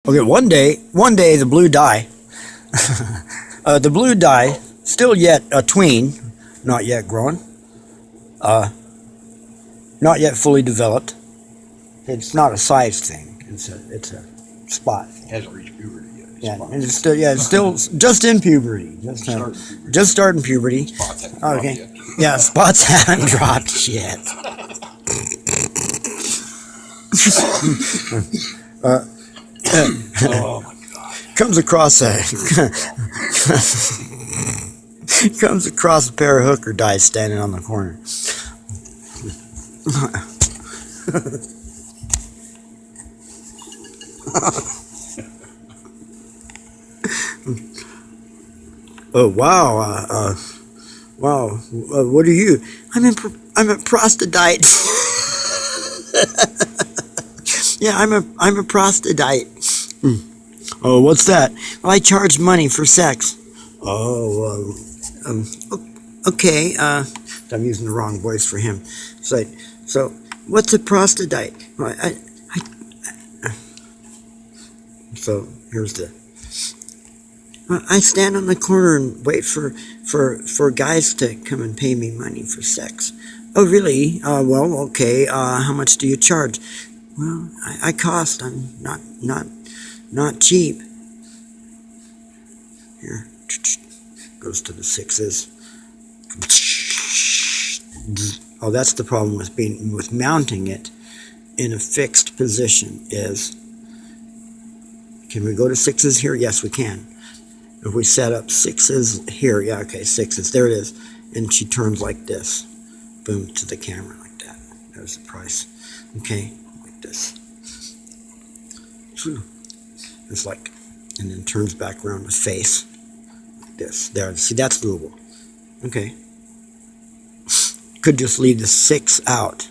Okay, one day, the blue dye, the blue dye, still yet a tween, not yet grown, not yet fully developed. It's not a size thing. It's a spot. It hasn't reached puberty yet. It's still just in puberty. Just starting puberty. Spots haven't dropped Okay. yet. Yeah, spots haven't dropped yet. Oh my God. Comes across a pair of hooker dice standing on the corner. Oh wow! Wow! What are you? I'm a prostadite. Yeah, I'm a prostadite. Oh, what's that? Well, I charge money for sex. Oh, okay. I'm using the wrong voice for him. So what's a prostadite? Well, so here's the. I stand on the corner and wait for guys to come and pay me money for sex. Oh, really? Well, okay. How much do you charge? Well, I cost. I'm not cheap. Here, goes to the sixes. Oh, that's the problem with mounting it in a fixed position. Can we go to sixes here? Yes, we can. If we set up sixes here, yeah, okay, sixes. There it is, and she turns like this. Boom, to the camera like that. There's the price. Okay, like this. It's like, and then turns back around the face. Like this. There, see, that's doable. Okay. Could just leave the 6 out.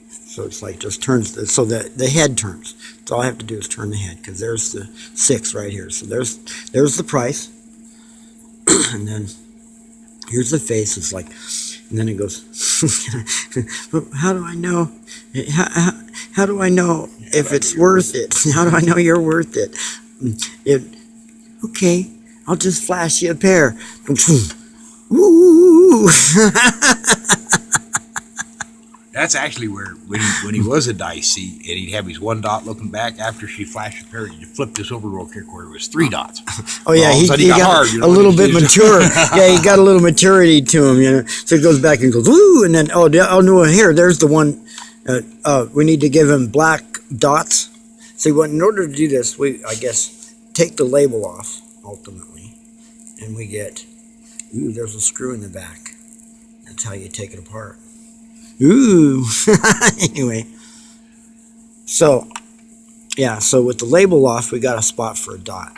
So it's like just turns, so the head turns. So all I have to do is turn the head, because there's the 6 right here. So there's the price. And then here's the face. It's like, and then it goes, how do I know? How do I know if it's worth it? How do I know you're worth it? Okay, I'll just flash you a pair. Ooh. That's actually where when he was a dicey, and he'd have his one dot looking back after she flashed a pair, you flip this over real quick where it was 3 dots. Oh yeah, he got hard, a little bit mature. Yeah, he got a little maturity to him, So it goes back and goes woo, and then oh no, here, there's the one. We need to give him black dots. See, in order to do this, I guess take the label off ultimately, and we get there's a screw in the back. That's how you take it apart. Ooh. Anyway, so with the label off, we got a spot for a dot.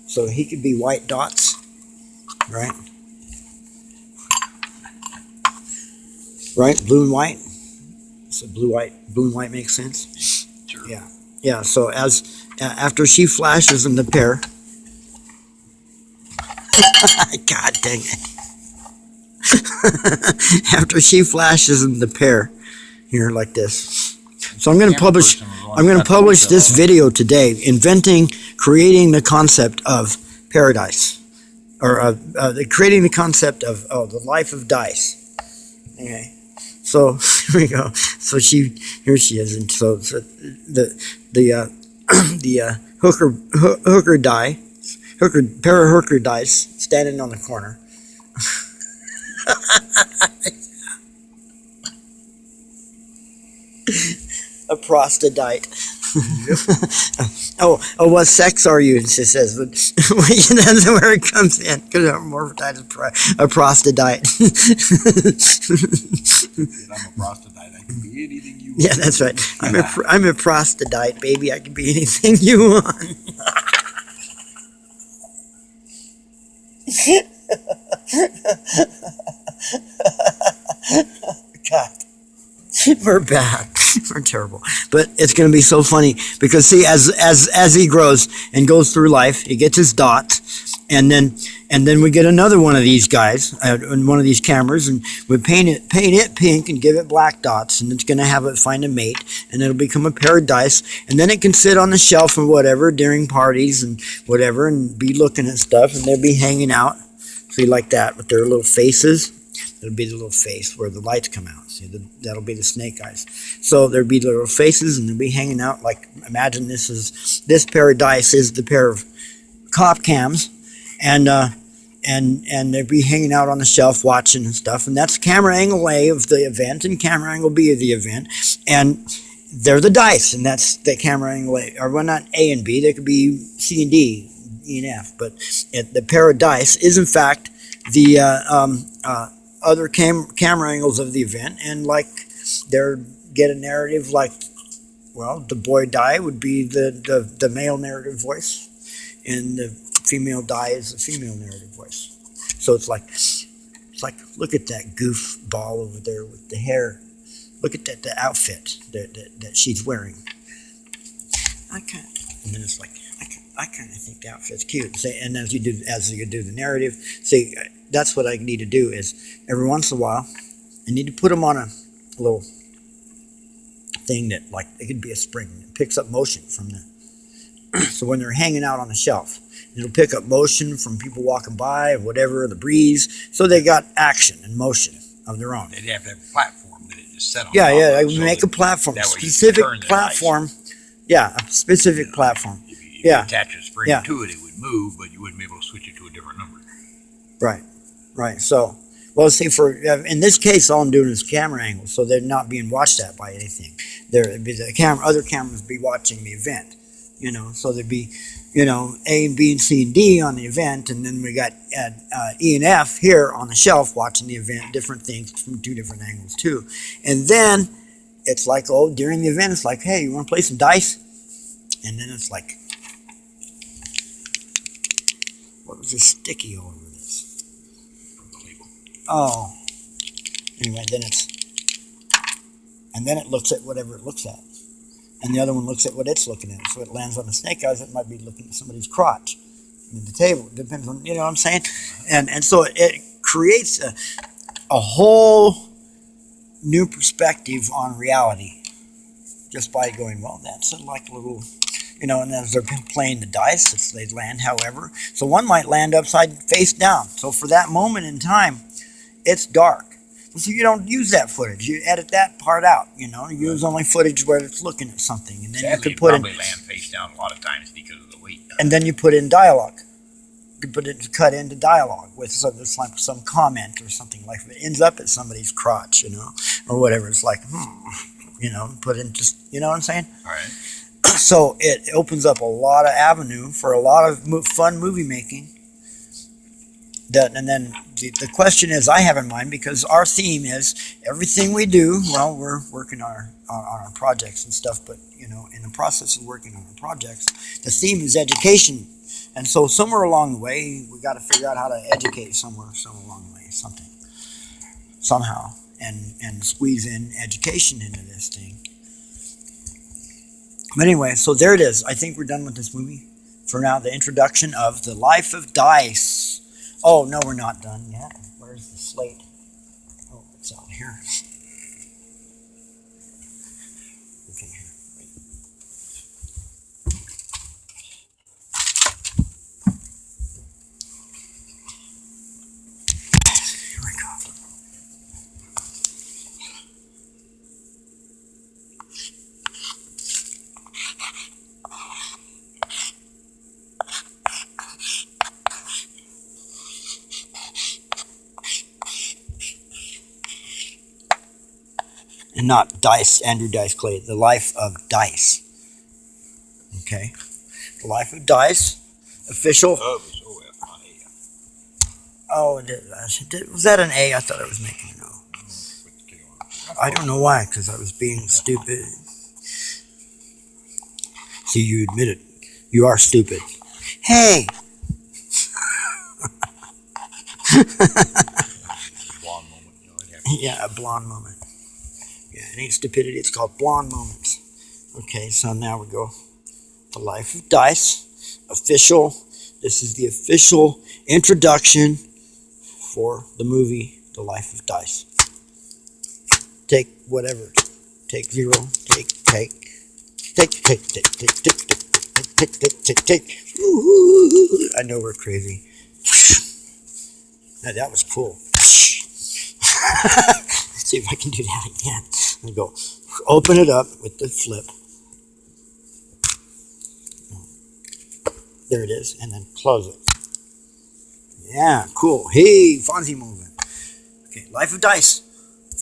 So he could be white dots, right? Right, blue and white. So blue and white makes sense. Sure. Yeah. So after she flashes in the pair, God dang it. After she flashes in the pair here like this. So I'm going to publish this video today, creating the concept of paradise, or creating the concept of the life of dice. Okay. So here we go. So here she is, and so the pair of hooker dice standing on the corner. A prostadite. oh, what sex are you? She says, but that's where it comes in, because I'm morphodite a prostadite. I'm a prostadite. I can be anything you want. Yeah, that's right. I'm a prostadite, baby. I can be anything you want. God, we're bad. We're terrible. But it's going to be so funny because see, as he grows and goes through life, he gets his dots, And then we get another one of these guys, one of these cameras, and we paint it pink and give it black dots, and it's going to have it find a mate, and it'll become a pair of dice, and then it can sit on the shelf or whatever during parties and whatever, and be looking at stuff, and they'll be hanging out, see, like that with their little faces. It'll be the little face where the lights come out. See, that'll be the snake eyes. So there'll be little faces, and they'll be hanging out. Like, imagine this pair of dice is the pair of cop cams. And they'd be hanging out on the shelf watching and stuff, and that's camera angle A of the event and camera angle B of the event, and they're the dice, and that's the camera angle A, or well, not A and B, they could be C and D, E and F, but the pair of dice is in fact the other camera angles of the event, and like they're get a narrative like, well, the boy die would be the male narrative voice, and the female die is the female narrative voice. So it's like look at that goofball over there with the hair. Look at the outfit that she's wearing. And then it's like I kind of think the outfit's cute. Say, and as you do the narrative, see, that's what I need to do is every once in a while I need to put them on a little thing that, like, it could be a spring that picks up motion from the so when they're hanging out on the shelf, it'll pick up motion from people walking by or whatever, the breeze. So they got action and motion of their own. They'd have to have a platform that it just set on. Yeah, top yeah. of, I make a platform, that way specific turn the platform. Yeah, a specific platform. If you Yeah. attach a spring Yeah. to it, it would move, but you wouldn't be able to switch it to a different number. Right, right. So, well, see, in this case, all I'm doing is camera angles, so they're not being watched at by anything. Other cameras be watching the event, So there'd be, A and B and C and D on the event, and then we got E and F here on the shelf watching the event, different things from two different angles too. And then it's like, during the event, it's like, hey, you want to play some dice? And then it's like, what was this sticky all over this? From the label. Oh, anyway, and then it looks at whatever it looks at. And the other one looks at what it's looking at. So it lands on the snake eyes, it might be looking at somebody's crotch. At the table, it depends on, what I'm saying? And so it creates a whole new perspective on reality just by going, well, that's like a little, and as they're playing the dice, they land however. So one might land upside face down. So for that moment in time, it's dark. So you don't use that footage. You edit that part out, You use only footage where it's looking at something. And then Sadly, you could put probably land face down a lot of times because of the weight. And then you put in dialogue. You cut into dialogue with some comment or something like that. It ends up at somebody's crotch, or whatever. It's like, put in just, what I'm saying? All right. So it opens up a lot of avenue for a lot of fun movie making. And then the question is I have in mind, because our theme is everything we do, well, we're working on our projects and stuff, but, in the process of working on our projects, the theme is education. And so somewhere along the way, we got to figure out how to educate somewhere along the way, somehow, and squeeze in education into this thing. But anyway, so there it is. I think we're done with this movie for now. The introduction of The Life of Dice. Oh, no, we're not done yet. Where's the slate? Oh, it's out here. Okay, here. Wait. Here we go. And not Dice, Andrew Dice Clay, The Life of Dice. Okay? The Life of Dice, official. Oh, was that an A? I thought I was making an O. I don't know why, because I was being stupid. See, you admit it. You are stupid. Hey! Yeah, a blonde moment. Yeah, it ain't stupidity, it's called blonde moments. Okay, so now we go. The Life of Dice, official. This is the official introduction for the movie The Life of Dice. Take whatever. Take 0. Take. Ooh, I know we're crazy. That was cool. Let's see if I can do that again. I'm go open it up with the flip. There it is, and then close it. Yeah, cool. Hey, Fonzie movement. Okay, Life of Dice.